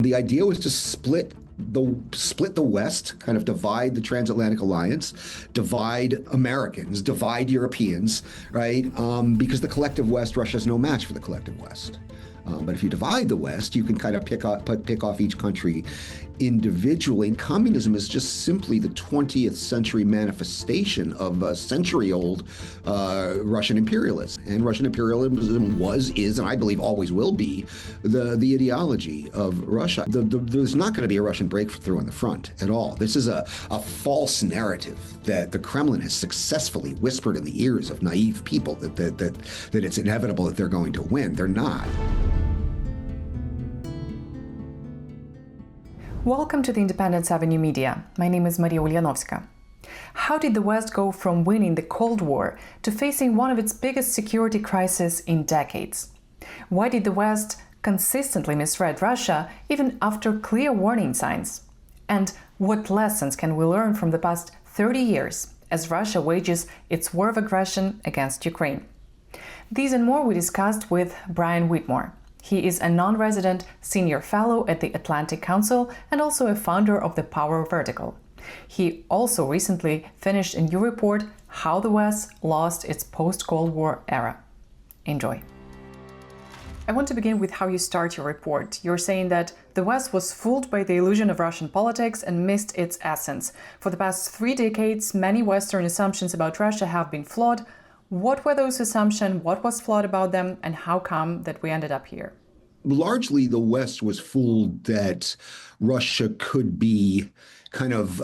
The idea was to split the West, kind of divide the transatlantic alliance, divide Americans, divide Europeans, right? Because the collective West, Russia is no match for the collective West. But if you divide the West, you can kind of pick off each country individually. And communism is just simply the 20th century manifestation of a century-old Russian imperialism. And Russian imperialism was, is, and I believe always will be, the ideology of Russia. There's not going to be a Russian breakthrough on the front at all. This is a false narrative that the Kremlin has successfully whispered in the ears of naive people that it's inevitable that they're going to win. They're not. Welcome to the Independence Avenue Media. My name is Maria Ulyanovska. How did the West go from winning the Cold War to facing one of its biggest security crises in decades? Why did the West consistently misread Russia even after clear warning signs? And what lessons can we learn from the past 30 years as Russia wages its war of aggression against Ukraine? These and more we discussed with Brian Whitmore. He is a non-resident senior fellow at the Atlantic Council and also a founder of the Power Vertical. He also recently finished a new report, How the West Lost Its Post-Cold War Era. Enjoy. I want to begin with how you start your report. You're saying that the West was fooled by the illusion of Russian politics and missed its essence. For the past 3 decades, many Western assumptions about Russia have been flawed. What were those assumptions, what was flawed about them, and how come that we ended up here? Largely, the West was fooled that Russia could be kind of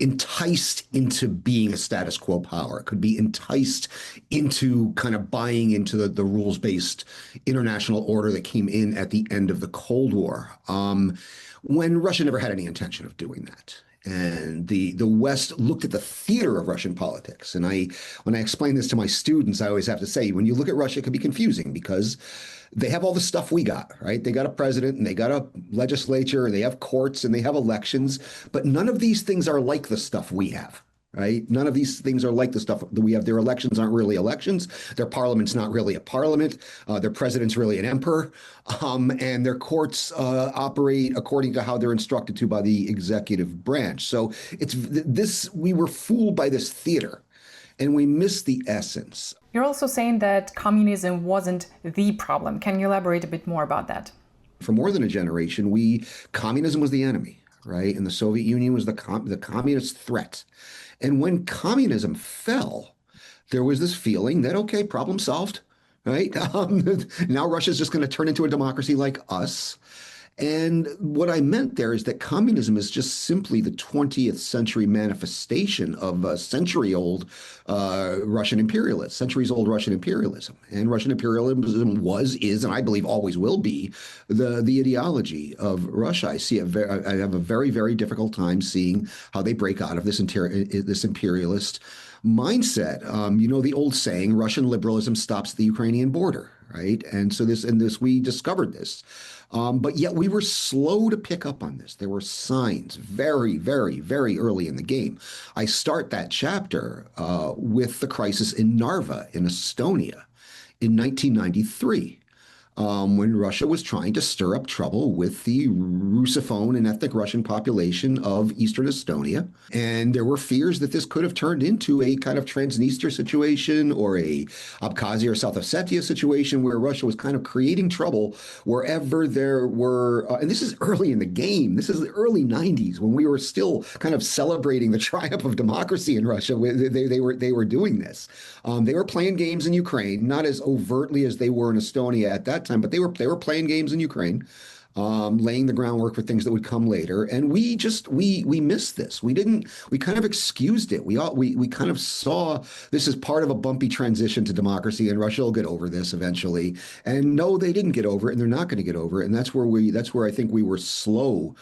enticed into being a status quo power, could be enticed into kind of buying into the rules-based international order that came in at the end of the Cold War, when Russia never had any intention of doing that. And the West looked at the theater of Russian politics. And when I explain this to my students, I always have to say, when you look at Russia, it can be confusing because they have all the stuff we got, right? They got a president and they got a legislature and they have courts and they have elections, but none of these things are like the stuff we have. Right? None of these things are like the stuff that we have. Their elections aren't really elections. Their parliament's not really a parliament. Their president's really an emperor. And their courts operate according to how they're instructed to by the executive branch. So we were fooled by this theater and we missed the essence. You're also saying that communism wasn't the problem. Can you elaborate a bit more about that? For more than a generation, communism was the enemy, right? And the Soviet Union was the communist threat. And when communism fell, there was this feeling that, okay, problem solved, right? Now Russia's just going to turn into a democracy like us. And what I meant there is that communism is just simply the 20th century manifestation of a century-old Russian imperialism, centuries-old Russian imperialism. And Russian imperialism was, is, and I believe always will be the ideology of Russia. I have a very, very difficult time seeing how they break out of this imperialist mindset. You know the old saying, Russian liberalism stops the Ukrainian border, right? And so we discovered this. But yet we were slow to pick up on this. There were signs very, very, very early in the game. I start that chapter with the crisis in Narva in Estonia in 1993. When Russia was trying to stir up trouble with the Russophone and ethnic Russian population of Eastern Estonia. And there were fears that this could have turned into a kind of Transnistria situation or a Abkhazia or South Ossetia situation where Russia was kind of creating trouble wherever there were, and this is early in the game, this is the early 90s when we were still kind of celebrating the triumph of democracy in Russia. They were doing this. They were playing games in Ukraine, not as overtly as they were in Estonia at that time, but they were playing games in Ukraine, laying the groundwork for things that would come later. And we missed this. We kind of excused it. We kind of saw this as part of a bumpy transition to democracy, and Russia will get over this eventually. And no, they didn't get over it, and they're not going to get over it. And that's where I think we were slow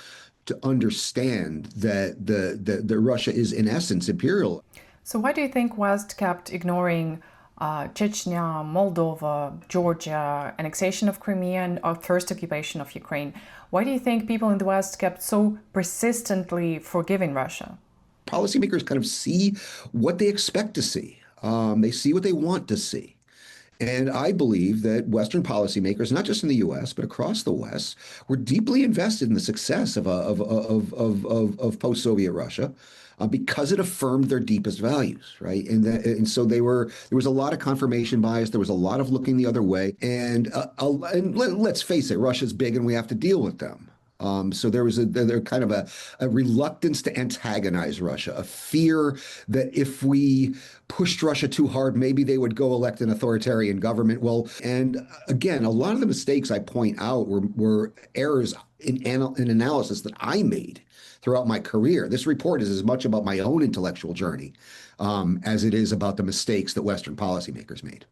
to understand that the Russia is in essence imperial. So why do you think West kept ignoring Chechnya, Moldova, Georgia, annexation of Crimea, and first occupation of Ukraine? Why do you think people in the West kept so persistently forgiving Russia? Policymakers kind of see what they expect to see. They see what they want to see. And I believe that Western policymakers, not just in the U.S. but across the West, were deeply invested in the success of post-Soviet Russia. Because it affirmed their deepest values, right? And so there was a lot of confirmation bias. There was a lot of looking the other way. And let's face it, Russia's big, and we have to deal with them. So there kind of a reluctance to antagonize Russia, a fear that if we pushed Russia too hard, maybe they would go elect an authoritarian government. Well, and again, a lot of the mistakes I point out were errors in analysis that I made throughout my career. This report is as much about my own intellectual journey as it is about the mistakes that Western policymakers made.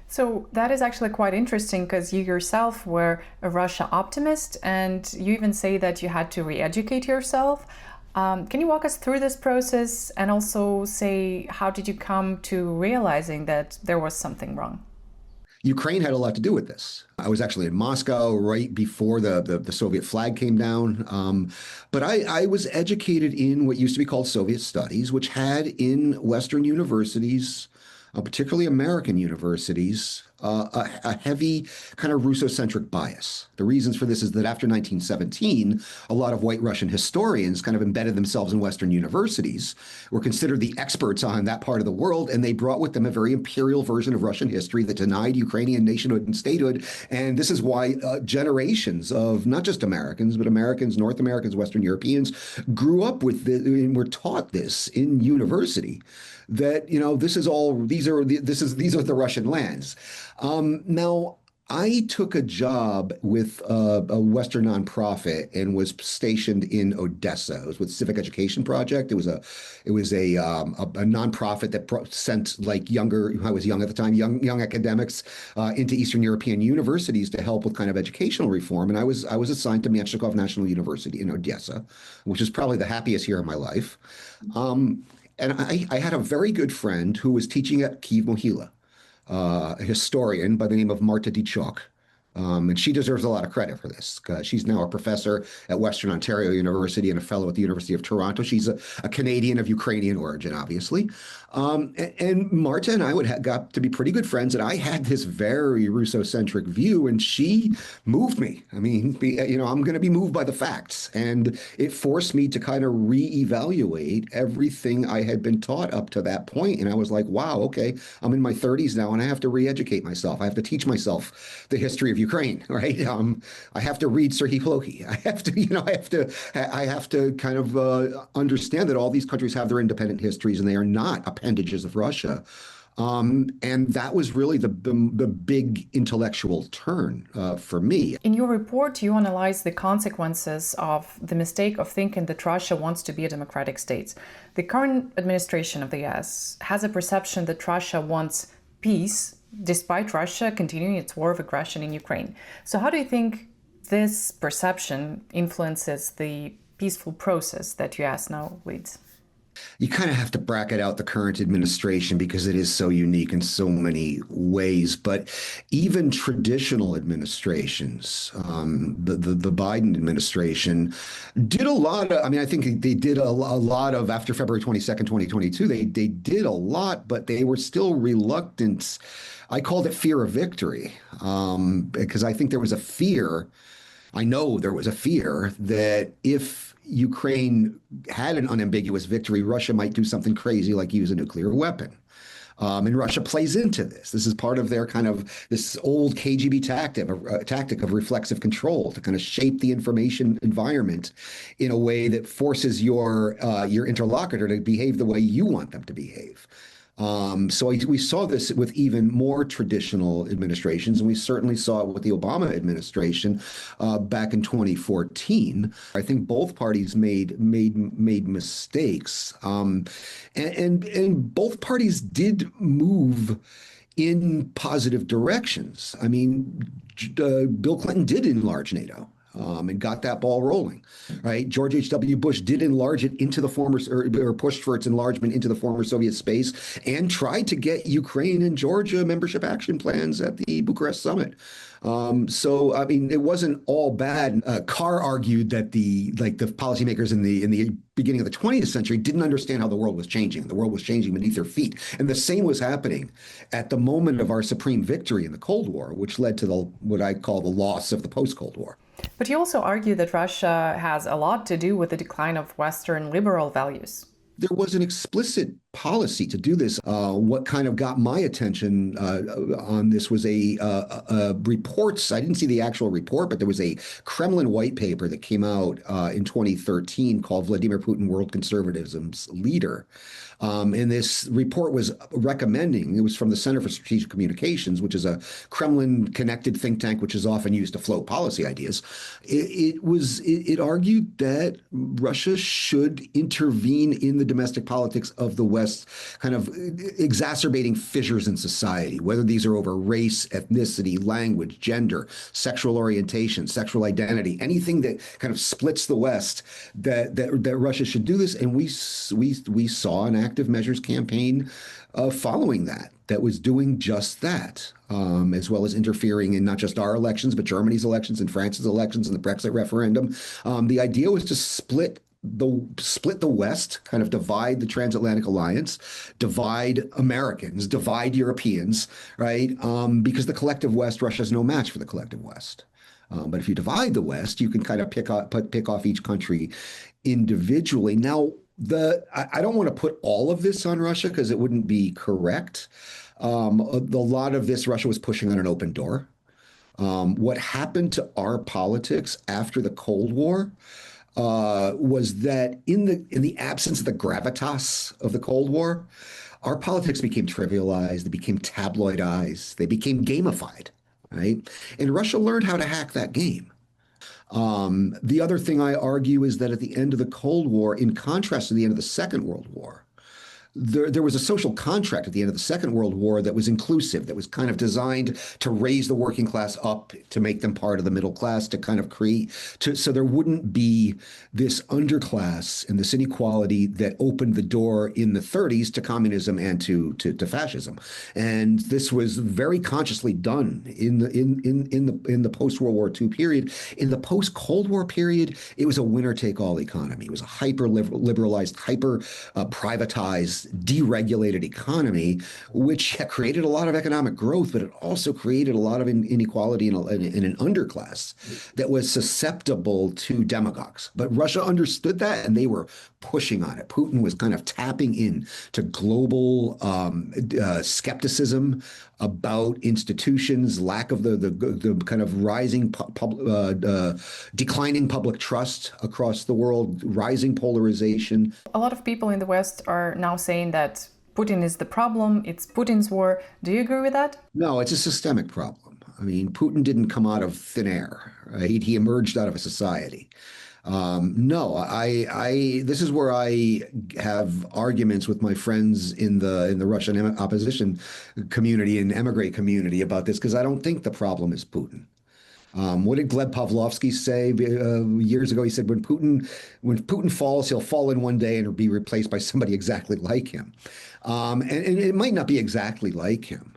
So that is actually quite interesting because you yourself were a Russia optimist and you even say that you had to re-educate yourself. Can you walk us through this process and also say how did you come to realizing that there was something wrong? Ukraine had a lot to do with this. I was actually in Moscow right before the Soviet flag came down. But I was educated in what used to be called Soviet studies, which had in Western universities, particularly American universities, a heavy kind of Russocentric bias. The reasons for this is that after 1917, a lot of white Russian historians kind of embedded themselves in Western universities, were considered the experts on that part of the world, and they brought with them a very imperial version of Russian history that denied Ukrainian nationhood and statehood. And this is why generations of not just Americans, but Americans, North Americans, Western Europeans grew up with this and were taught this in university that this is all these are the Russian lands. Now, I took a job with a Western nonprofit and was stationed in Odessa. It was with Civic Education Project. It was a nonprofit that sent like I was young at the time, young academics into Eastern European universities to help with kind of educational reform. And I was assigned to Menshikov National University in Odessa, which is probably the happiest year of my life. And I had a very good friend who was teaching at Kyiv Mohyla, a historian by the name of Marta Dichok. And she deserves a lot of credit for this. She's now a professor at Western Ontario University and a fellow at the University of Toronto. She's a Canadian of Ukrainian origin, obviously. And Marta and I got to be pretty good friends, and I had this very Russocentric view, and she moved me. I mean, I'm going to be moved by the facts, and it forced me to kind of reevaluate everything I had been taught up to that point. And I was like, wow, okay, I'm in my 30s now, and I have to re-educate myself. I have to teach myself the history of Ukraine, right? I have to read Serhii Plokhy. I have to kind of understand that all these countries have their independent histories, and they are not appendages of Russia. And that was really the big intellectual turn for me. In your report, you analyze the consequences of the mistake of thinking that Russia wants to be a democratic state. The current administration of the US has a perception that Russia wants peace, despite Russia continuing its war of aggression in Ukraine. So how do you think this perception influences the peaceful process that US now leads? You kind of have to bracket out the current administration because it is so unique in so many ways. But even traditional administrations, the Biden administration did a lot of, I mean, I think they did a lot of, after February 22nd, 2022, they did a lot, but they were still reluctant. I called it fear of victory because I think there was a fear. I know there was a fear that if Ukraine had an unambiguous victory, Russia might do something crazy like use a nuclear weapon. And Russia plays into this. This is part of their kind of this old KGB tactic of reflexive control to kind of shape the information environment in a way that forces your interlocutor to behave the way you want them to behave. So we saw this with even more traditional administrations, and we certainly saw it with the Obama administration back in 2014. I think both parties made mistakes, and both parties did move in positive directions. I mean, Bill Clinton did enlarge NATO. and got that ball rolling, right? George H.W. Bush did enlarge it into the former, or pushed for its enlargement into the former Soviet space and tried to get Ukraine and Georgia membership action plans at the Bucharest summit. So I mean, it wasn't all bad. Carr argued that the policymakers in the beginning of the 20th century didn't understand how the world was changing. The world was changing beneath their feet, and the same was happening at the moment of our supreme victory in the Cold War, which led to what I call the loss of the post-Cold War. But you also argue that Russia has a lot to do with the decline of Western liberal values. There was an explicit policy to do this. What kind of got my attention on this was reports. I didn't see the actual report, but there was a Kremlin white paper that came out in 2013 called Vladimir Putin, World Conservatism's Leader. And this report was recommending, it was from the Center for Strategic Communications, which is a Kremlin-connected think tank, which is often used to float policy ideas. It argued that Russia should intervene in the domestic politics of the West, kind of exacerbating fissures in society, whether these are over race, ethnicity, language, gender, sexual orientation, sexual identity, anything that kind of splits the West, that Russia should do this. And we saw an active measures campaign following that was doing just that, as well as interfering in not just our elections, but Germany's elections and France's elections and the Brexit referendum. The idea was to split the West, kind of divide the transatlantic alliance, divide Americans, divide Europeans, right? Because the collective West, Russia is no match for the collective West. But if you divide the West, you can kind of pick off each country individually. Now, I don't want to put all of this on Russia because it wouldn't be correct. A lot of this, Russia was pushing on an open door. What happened to our politics after the Cold War was that in the absence of the gravitas of the Cold War, our politics became trivialized, they became tabloidized, they became gamified, right? And Russia learned how to hack that game. The other thing I argue is that at the end of the Cold War, in contrast to the end of the Second World War, there was a social contract at the end of the Second World War that was inclusive, that was kind of designed to raise the working class up, to make them part of the middle class, to kind of so there wouldn't be this underclass and this inequality that opened the door in the 30s to communism and to fascism. And this was very consciously done in the post-World War II period. In the post-Cold War period, it was a winner-take-all economy. It was a hyper-liberalized, hyper-privatized, deregulated economy, which created a lot of economic growth, but it also created a lot of inequality in an underclass that was susceptible to demagogues. But Russia understood that, and they were pushing on it. Putin was kind of tapping in to global skepticism about institutions, lack of the kind of rising declining public trust across the world, rising polarization. A lot of people in the West are now saying that Putin is the problem, it's Putin's war. Do you agree with that? No, it's a systemic problem. I mean, Putin didn't come out of thin air, right? He emerged out of a society. This is where I have arguments with my friends in the Russian opposition community and emigre community about this, because I don't think the problem is Putin. What did Gleb Pavlovsky say years ago? He said, when Putin falls, he'll fall in one day and be replaced by somebody exactly like him. And it might not be exactly like him.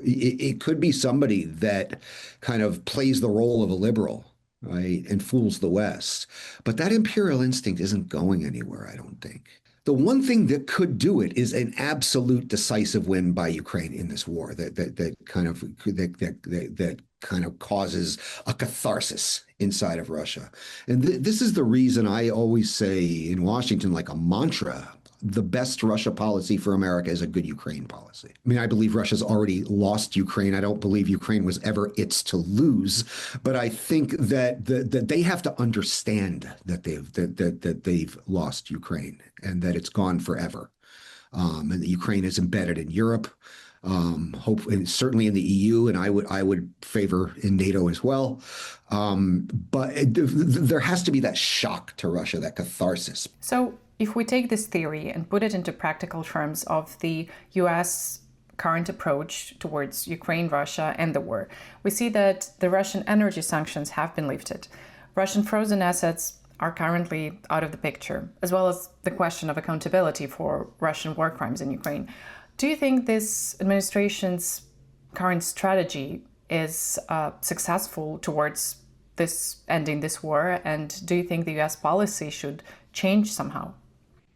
It could be somebody that kind of plays the role of a liberal, right, and fools the West. But that imperial instinct isn't going anywhere, I don't think. The one thing that could do it is an absolute decisive win by Ukraine in this war that kind of causes a catharsis inside of Russia. And this is the reason I always say in Washington, like a mantra, the best Russia policy for America is a good Ukraine policy. I mean, I believe Russia's already lost Ukraine. I don't believe Ukraine was ever its to lose, but I think that they have to understand that they've lost Ukraine and that it's gone forever, and that Ukraine is embedded in Europe, and certainly in the EU, and I would favor in NATO as well. But there has to be that shock to Russia, that catharsis. So if we take this theory and put it into practical terms of the US current approach towards Ukraine, Russia, and the war, we see that the Russian energy sanctions have been lifted. Russian frozen assets are currently out of the picture, as well as the question of accountability for Russian war crimes in Ukraine. Do you think this administration's current strategy is successful towards this ending this war? And do you think the US policy should change somehow?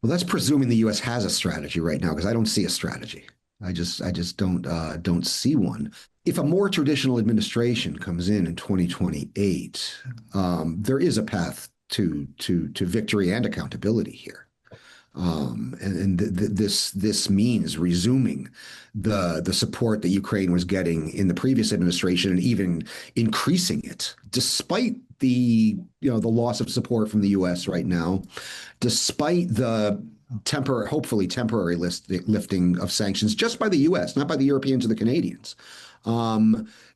Well, that's presuming the U.S. has a strategy right now, because I don't see a strategy. I just don't see one. If a more traditional administration comes in 2028, there is a path to victory and accountability here. This means resuming the support that Ukraine was getting in the previous administration and even increasing it, despite the loss of support from the U.S. right now, despite the hopefully temporary lifting of sanctions just by the U.S., not by the Europeans or the Canadians.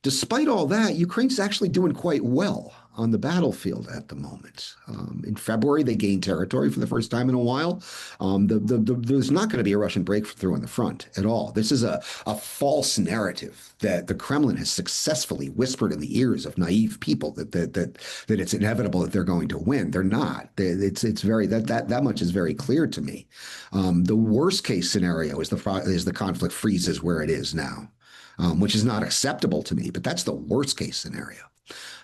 Despite all that, Ukraine's actually doing quite well on the battlefield at the moment. In February, they gained territory for the first time in a while. There's not going to be a Russian breakthrough on the front at all. This is a false narrative that the Kremlin has successfully whispered in the ears of naive people that it's inevitable that they're going to win. They're not. It's very that much is very clear to me. The worst case scenario is the conflict freezes where it is now, which is not acceptable to me. But that's the worst case scenario.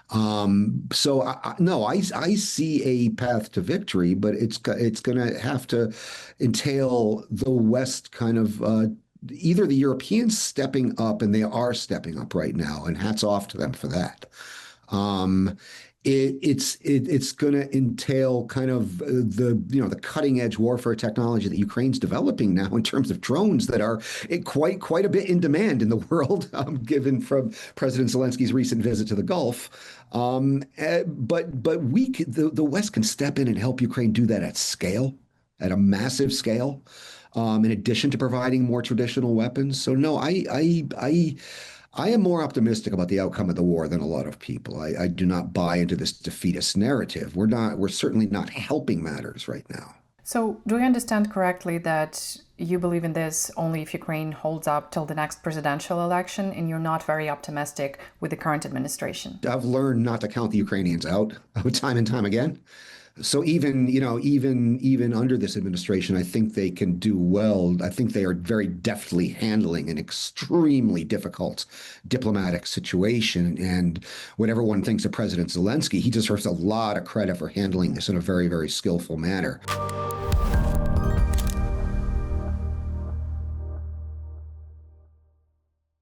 No, I see a path to victory, but it's going to have to entail the West kind of either the Europeans stepping up, and they are stepping up right now, and hats off to them for that. It's going to entail kind of the cutting edge warfare technology that Ukraine's developing now in terms of drones that are quite a bit in demand in the world, given from President Zelensky's recent visit to the Gulf. But the West can step in and help Ukraine do that at scale, at a massive scale, in addition to providing more traditional weapons. So no, I am more optimistic about the outcome of the war than a lot of people. I do not buy into this defeatist narrative. We're certainly not helping matters right now. So, do I understand correctly that you believe in this only if Ukraine holds up till the next presidential election, and you're not very optimistic with the current administration? I've learned not to count the Ukrainians out time and time again. So even under this administration, I think they can do well. I think they are very deftly handling an extremely difficult diplomatic situation. And whatever one thinks of President Zelensky, he deserves a lot of credit for handling this in a very, very skillful manner.